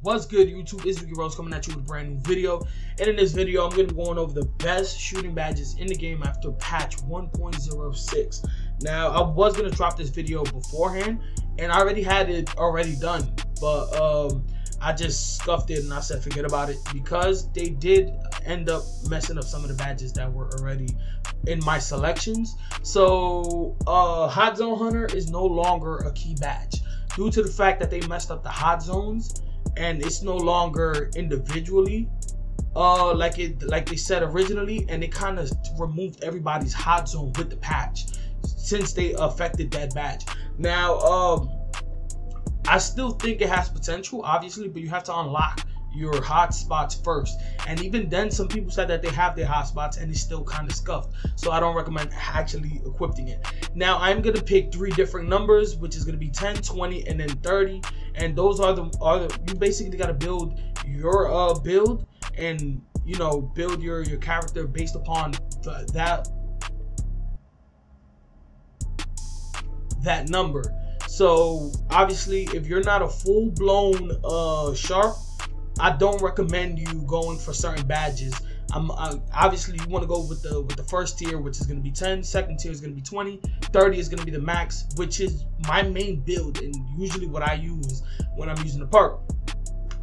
What's good, YouTube? It's Ricky Rose coming at you with a brand new video. And in this video, I'm going to be going over the best shooting badges in the game after patch 1.06. Now, I was going to drop this video beforehand, and I already had it done, but I just scuffed it and I said forget about it, because they did end up messing up some of the badges that were already in my selections. So Hot Zone Hunter is no longer a key badge due to the fact that they messed up the hot zones, and it's no longer individually like they said originally, and it kind of removed everybody's hot zone with the patch since they affected that badge. Now I still think it has potential, obviously, but you have to unlock your hot spots first, and even then some people said that they have their hot spots and it's still kind of scuffed, so I don't recommend actually equipping it. Now I'm gonna pick 3 different numbers, which is gonna be 10, 20, and then 30, and those are the you basically got to build your build, and you know, build your character based upon that number. So obviously, if you're not a full-blown sharp, I don't recommend you going for certain badges. Obviously, you want to go with the first tier, which is going to be 10. Second tier is going to be 20. 30 is going to be the max, which is my main build and usually what I use when I'm using the perk.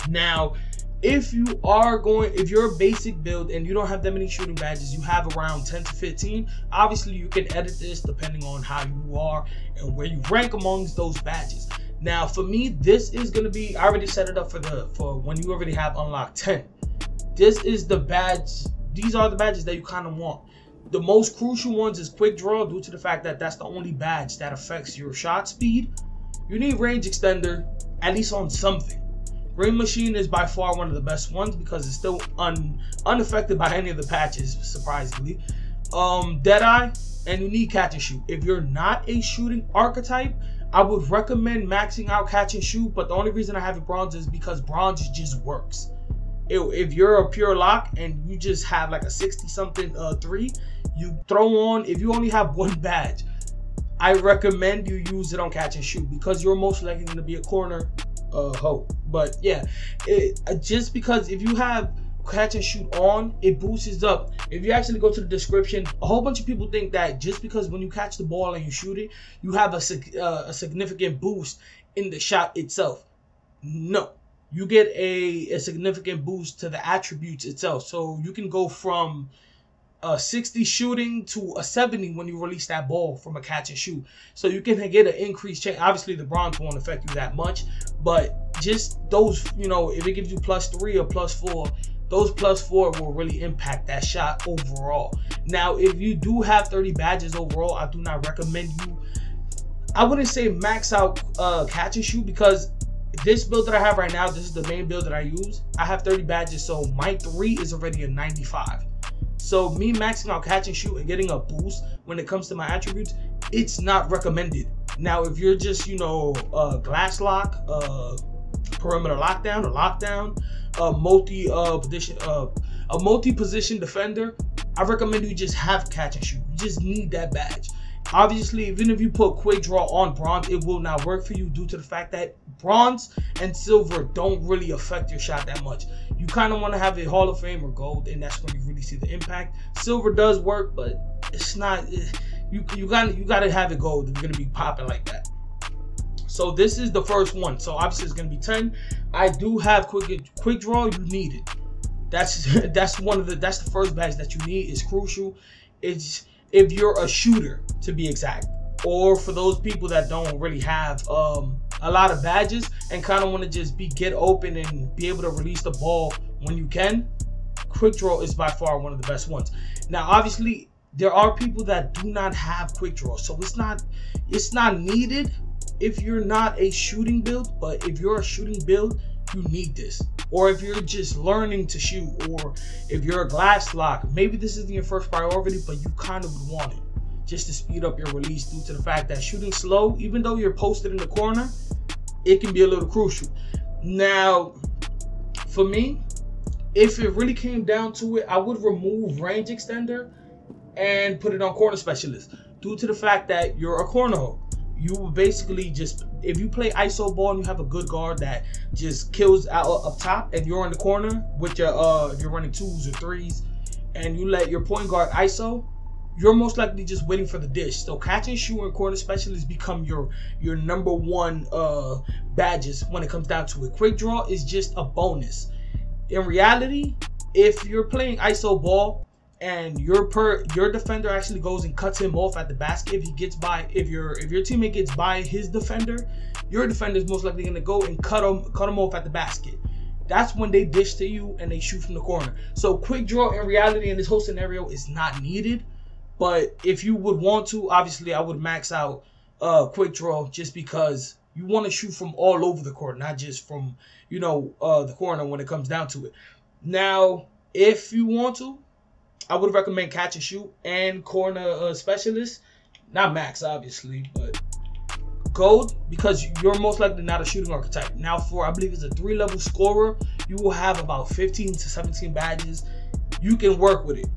Now, if you're a basic build and you don't have that many shooting badges, you have around 10 to 15. Obviously, you can edit this depending on how you are and where you rank amongst those badges. Now, for me, this is gonna be, I already set it up for when you already have unlocked 10. This is the badge. These are the badges that you kind of want. The most crucial ones is quick draw, due to the fact that that's the only badge that affects your shot speed. You need range extender, at least on something. Ring machine is by far one of the best ones because it's still unaffected by any of the patches, surprisingly. Deadeye, and you need catch and shoot. If you're not a shooting archetype, I would recommend maxing out catch and shoot, but the only reason I have it bronze is because bronze just works. If you're a pure lock and you just have like a 60-something 3, you throw on, if you only have one badge, I recommend you use it on catch and shoot because you're most likely going to be a corner hoe. But yeah, just because if you have catch and shoot on, it boosts up. If you actually go to the description, a whole bunch of people think that just because when you catch the ball and you shoot it, you have a significant boost in the shot itself. No, you get a significant boost to the attributes itself. So you can go from 60 shooting to a 70 when you release that ball from a catch and shoot. So you can get an increased chance. Obviously, the bronze won't affect you that much, but just those, you know, if it gives you +3 or +4, those +4 will really impact that shot overall. Now, if you do have 30 badges overall, I do not recommend you, I wouldn't say max out catch and shoot, because this build that I have right now, this is the main build that I use. I have 30 badges, so my 3 is already a 95. So me maxing out catch and shoot and getting a boost when it comes to my attributes, it's not recommended. Now, if you're just, you know, glass lock, perimeter lockdown, or lockdown, a multi-position defender, I recommend you just have catch and shoot. You just need that badge. Obviously, even if you put quick draw on bronze, it will not work for you due to the fact that bronze and silver don't really affect your shot that much. You kind of want to have a Hall of Fame or gold, and that's when you really see the impact. Silver does work, but it's not. You gotta have it gold if you're gonna be popping like that. So this is the first one. So obviously it's gonna be 10. I do have quick draw. You need it. That's the first badge that you need. It's crucial. It's if you're a shooter, to be exact, or for those people that don't really have a lot of badges and kind of want to just get open and be able to release the ball when you can, quick draw is by far one of the best ones. Now, obviously, there are people that do not have quick draw, so it's not needed if you're not a shooting build. But if you're a shooting build, you need this. Or if you're just learning to shoot, or if you're a glass lock, maybe this isn't your first priority, but you kind of would want it just to speed up your release, due to the fact that shooting slow, even though you're posted in the corner, it can be a little crucial. Now, for me, if it really came down to it, I would remove range extender and put it on corner specialist, due to the fact that you're a corner hoe. you will basically just, if you play ISO ball and you have a good guard that just kills out up top, and you're in the corner with your if you're running 2s or 3s, and you let your point guard ISO, you're most likely just waiting for the dish. So catch and shoot and corner specialists become your number one badges when it comes down to it. Quick draw is just a bonus. In reality, if you're playing ISO ball and your defender actually goes and cuts him off at the basket, if he gets by, if your teammate gets by his defender, your defender is most likely going to go and cut him off at the basket. That's when they dish to you and they shoot from the corner. So quick draw in reality in this whole scenario is not needed. But if you would want to, obviously I would max out quick draw, just because you want to shoot from all over the court, not just from, you know, the corner when it comes down to it. Now, if you want to, I would recommend catch and shoot and corner specialist. Not max, obviously, but gold, because you're most likely not a shooting archetype. Now, for I believe it's a 3-level scorer, you will have about 15 to 17 badges. You can work with it.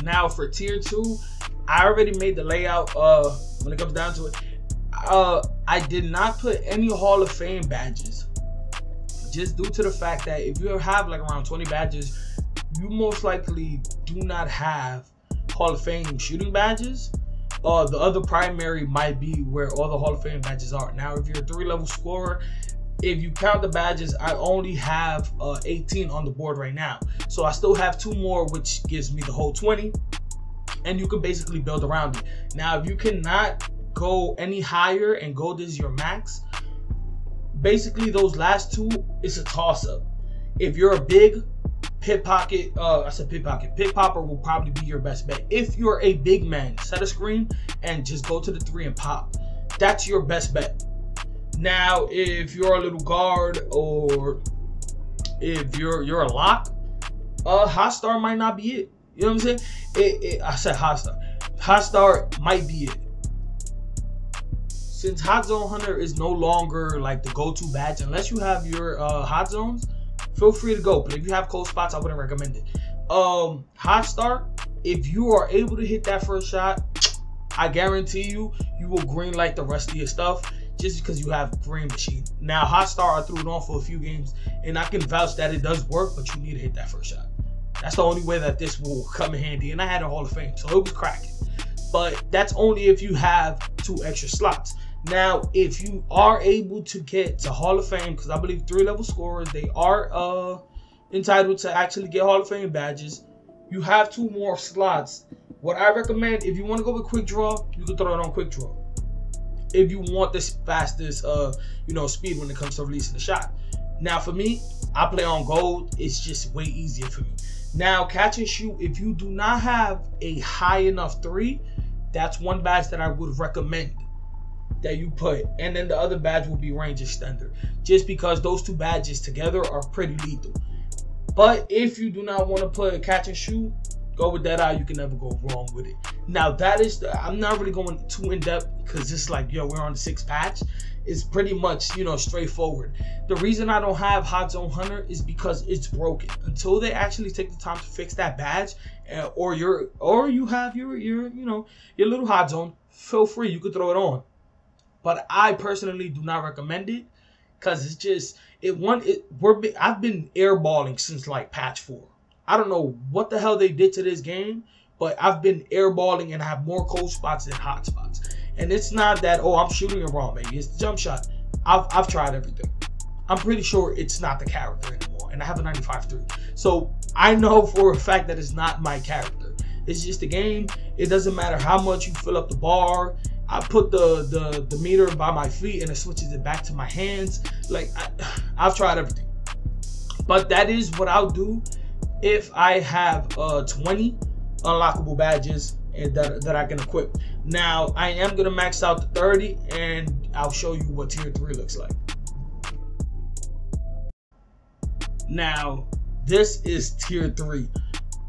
Now for tier 2, I already made the layout when it comes down to it. I did not put any Hall of Fame badges, just due to the fact that if you have like around 20 badges, you most likely do not have Hall of Fame shooting badges. The other primary might be where all the Hall of Fame badges are. Now if you're a 3-level scorer, if you count the badges, I only have 18 on the board right now. So I still have 2 more, which gives me the whole 20. And you can basically build around it. Now, if you cannot go any higher and gold is your max, basically those last 2, it's a toss-up. If you're a big pickpocket, pickpopper will probably be your best bet. If you're a big man, set a screen and just go to the 3 and pop. That's your best bet. Now, if you're a little guard, or if you're a lock, hot star might not be it. You know what I'm saying? I said hot star. Hot star might be it. Since Hot Zone Hunter is no longer like the go-to badge, unless you have your hot zones, feel free to go. But if you have cold spots, I wouldn't recommend it. Hot star, if you are able to hit that first shot, I guarantee you will green light the rest of your stuff, just because you have green machine. Now, hot star, I threw it on for a few games, and I can vouch that it does work, but you need to hit that first shot. That's the only way that this will come in handy. And I had a Hall of Fame, so it was cracking. But that's only if you have 2 extra slots. Now, if you are able to get to Hall of Fame, because I believe 3-level scorers, they are entitled to actually get Hall of Fame badges. You have 2 more slots. What I recommend, if you want to go with quick draw, you can throw it on quick draw. If you want this fastest, speed when it comes to releasing the shot. Now, for me, I play on gold. It's just way easier for me. Now, catch and shoot, if you do not have a high enough 3, that's one badge that I would recommend that you put. And then the other badge will be range extender, just because those 2 badges together are pretty lethal. But if you do not want to put catch and shoot, go with that eye. You can never go wrong with it. Now, that is I'm not really going too in depth, because it's like, yo, we're on the 6th patch. It's pretty much, straightforward. The reason I don't have Hot Zone Hunter is because it's broken. Until they actually take the time to fix that badge, or you have your little hot zone, feel free, you could throw it on. But I personally do not recommend it, because it's just I've been airballing since like patch 4. I don't know what the hell they did to this game, but I've been airballing and I have more cold spots than hot spots. And it's not that, oh, I'm shooting it wrong, baby. It's the jump shot. I've tried everything. I'm pretty sure it's not the character anymore. And I have a 95.3. So I know for a fact that it's not my character. It's just a game. It doesn't matter how much you fill up the bar. I put the meter by my feet and it switches it back to my hands. Like, I've tried everything. But that is what I'll do if I have 20 unlockable badges that I can equip. Now, I am going to max out the 30, and I'll show you what tier 3 looks like. Now, this is tier 3.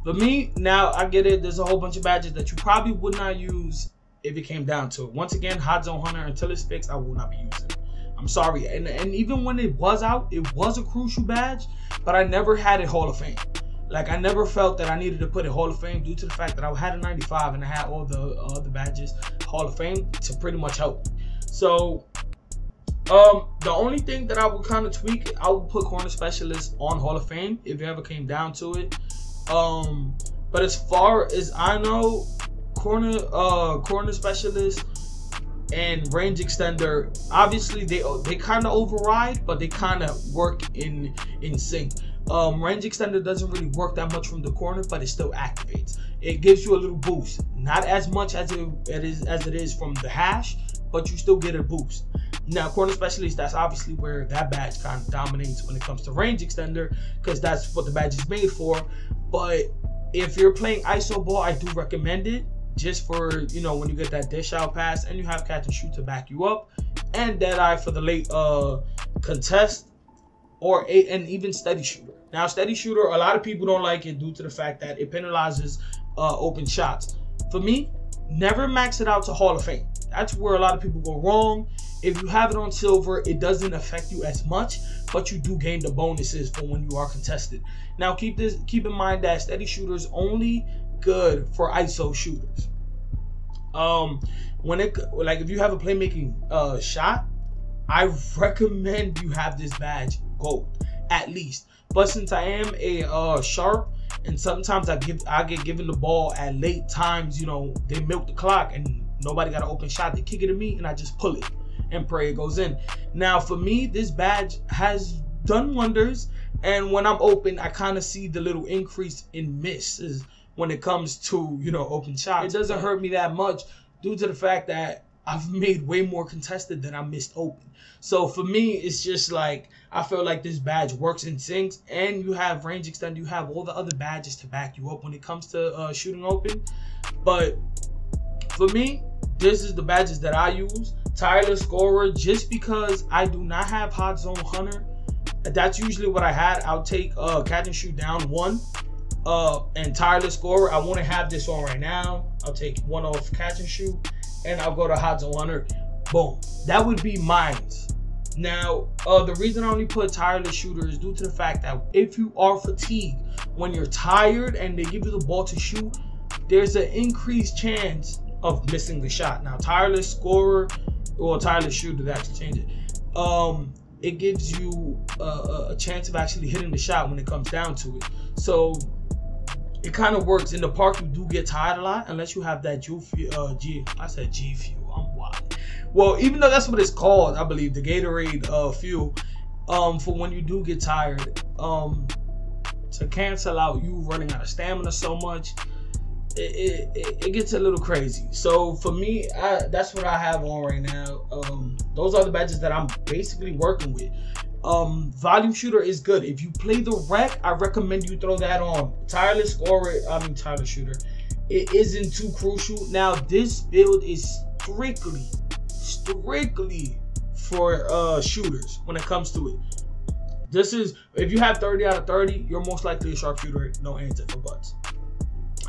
For me, now I get it, there's a whole bunch of badges that you probably would not use if it came down to it. Once again, Hot Zone Hunter, until it's fixed, I will not be using it. I'm sorry. And even when it was out, it was a crucial badge, but I never had it Hall of Fame. Like, I never felt that I needed to put it Hall of Fame, due to the fact that I had a 95 and I had all the other badges Hall of Fame to pretty much help. So the only thing that I would kind of tweak, I would put corner specialist on Hall of Fame if it ever came down to it. But as far as I know, corner specialist and range extender, obviously they kind of override, but they kind of work in sync. Range extender doesn't really work that much from the corner, but it still activates. It gives you a little boost, not as much as it is from the hash, but you still get a boost. Now, corner specialist, that's obviously where that badge kind of dominates when it comes to range extender, because that's what the badge is made for. But if you're playing ISO ball, I do recommend it, just for, you know, when you get that dish out pass and you have catch and shoot to back you up, and Deadeye for the late contest, and even steady shooter. Now, steady shooter, a lot of people don't like it due to the fact that it penalizes open shots. For me, never max it out to Hall of Fame. That's where a lot of people go wrong. If you have it on silver, it doesn't affect you as much, but you do gain the bonuses for when you are contested. Now, keep in mind that steady shooters only good for ISO shooters. If you have a playmaking shot, I recommend you have this badge gold at least. But since I am a sharp, and sometimes I get given the ball at late times, you know, they milk the clock and nobody got an open shot, they kick it to me and I just pull it and pray it goes in. Now for me, this badge has done wonders, and when I'm open, I kind of see the little increase in misses when it comes to, you know, open shots. It doesn't hurt me that much due to the fact that I've made way more contested than I missed open. So for me, it's just like, I feel like this badge works in syncs, and you have range extend, you have all the other badges to back you up when it comes to shooting open. But for me, this is the badges that I use. Tireless scorer, just because I do not have hot zone hunter. That's usually what I had. I'll take catch and shoot down 1, and tireless scorer. I want to have this on right now. I'll take 1 off catch and shoot, and I'll go to hot zone hunter. Boom. That would be mine. Now, the reason I only put tireless shooter is due to the fact that if you are fatigued, when you're tired and they give you the ball to shoot, there's an increased chance of missing the shot. Now, tireless scorer or tireless shooter, that actually change it. It gives you a chance of actually hitting the shot when it comes down to it. So it kind of works. In the park, you do get tired a lot unless you have that G fuel. I'm wild. Well, even though that's what it's called, I believe, the Gatorade fuel, for when you do get tired, to cancel out you running out of stamina so much, it gets a little crazy. So for me, that's what I have on right now. Those are the badges that I'm basically working with. Volume shooter is good. If you play the rec, I recommend you throw that on. Tireless scorer, tireless shooter, it isn't too crucial. Now, this build is strictly for shooters when it comes to it. This is, if you have 30 out of 30, you're most likely a sharpshooter, no ands or buts.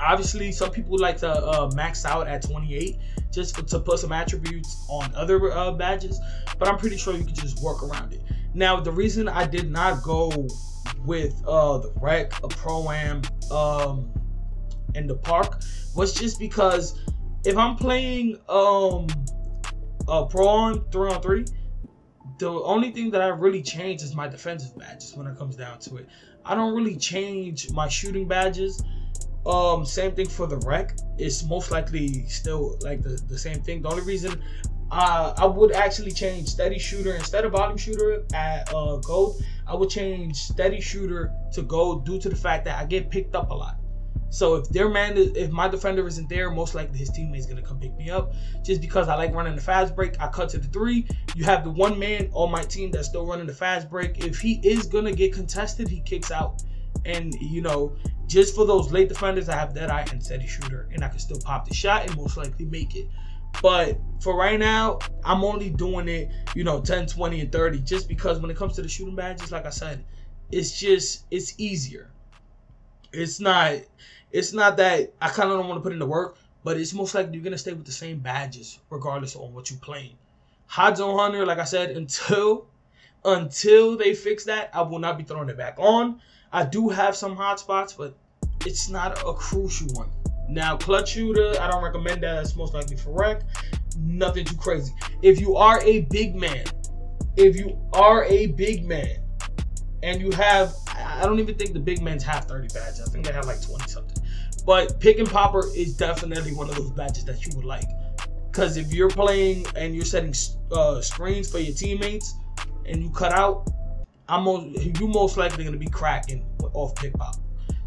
Obviously, some people like to max out at 28 just to put some attributes on other badges, but I'm pretty sure you can just work around it. Now, the reason I did not go with the rec, a pro-am, and the park was just because if I'm playing a pro-on 3-on-3, the only thing that I really change is my defensive badges when it comes down to it. I don't really change my shooting badges. Same thing for the rec. It's most likely still like the same thing. The only reason I would actually change steady shooter instead of volume shooter at gold, I would change steady shooter to gold due to the fact that I get picked up a lot. So if my defender isn't there, most likely his teammate's gonna come pick me up. Just because I like running the fast break, I cut to the 3. You have the 1 man on my team that's still running the fast break. If he is gonna get contested, he kicks out. And you know, just for those late defenders, I have Deadeye and steady shooter, and I can still pop the shot and most likely make it. But for right now, I'm only doing it, you know, 10, 20, and 30, just because when it comes to the shooting badges, like I said, it's easier. It's not that I kind of don't want to put in the work, but it's most likely you're gonna stay with the same badges regardless of what you're playing. Hot zone hunter, like I said, until they fix that, I will not be throwing it back on. I do have some hot spots, but it's not a crucial one. Now, clutch shooter, I don't recommend that. It's most likely for rec. nothing too crazy. If you are a big man, and you have, I don't even think the big men's have 30 badges. I think they have like 20 something. But pick and popper is definitely one of those badges that you would like. Because if you're playing and you're setting screens for your teammates and you cut out, you most likely going to be cracking off pick popper.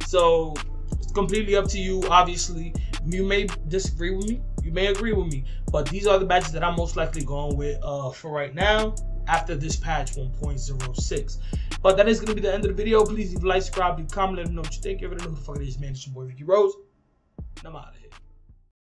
So it's completely up to you. Obviously, you may disagree with me. You may agree with me. But these are the badges that I'm most likely going with for right now after this patch 1.06. But that is going to be the end of the video. Please leave a like, subscribe, leave a comment, let me know what you think. Give it a know who the fuck it is, man. It's your boy Ricky Rose. And I'm out of here.